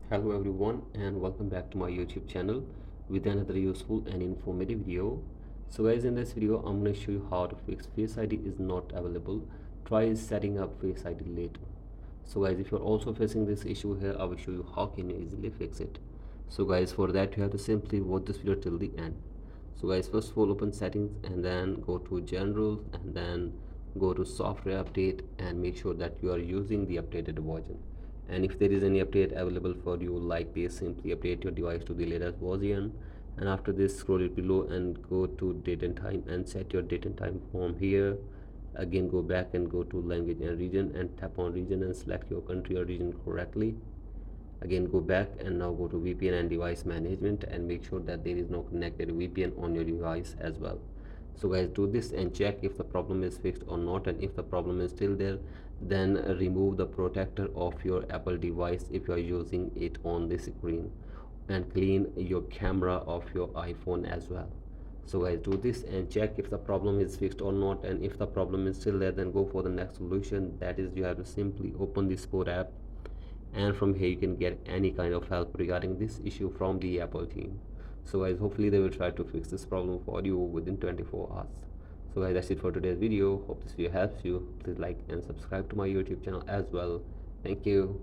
Hello everyone and welcome back to my YouTube channel with another useful and informative video. So guys, in this video I'm going to show you how to fix Face ID is not available. Try setting up Face ID later. So guys, if you're also facing this issue here, I will show you how can you easily fix it. So guys, for that you have to simply watch this video till the end. So guys, first of all open settings and then go to general and then go to software update and make sure that you are using the updated version. And if there is any update available for you like this, simply update your device to the latest version. And after this, scroll it below and go to date and time and set your date and time from here. Again, go back and go to language and region and tap on region and select your country or region correctly. Again, go back and now go to VPN and device management and make sure that there is no connected VPN on your device as well. So guys, do this and check if the problem is fixed or not, and if the problem is still there, then remove the protector of your Apple device if you are using it on the screen, and clean your camera of your iPhone as well. So guys, do this and check if the problem is fixed or not, and if the problem is still there, then go for the next solution. That is, you have to simply open the Sport app, and from here you can get any kind of help regarding this issue from the Apple team. So guys, hopefully they will try to fix this problem for you within 24 hours. So guys, that's it for today's video. Hope this video helps you. Please like and subscribe to my YouTube channel as well. Thank you.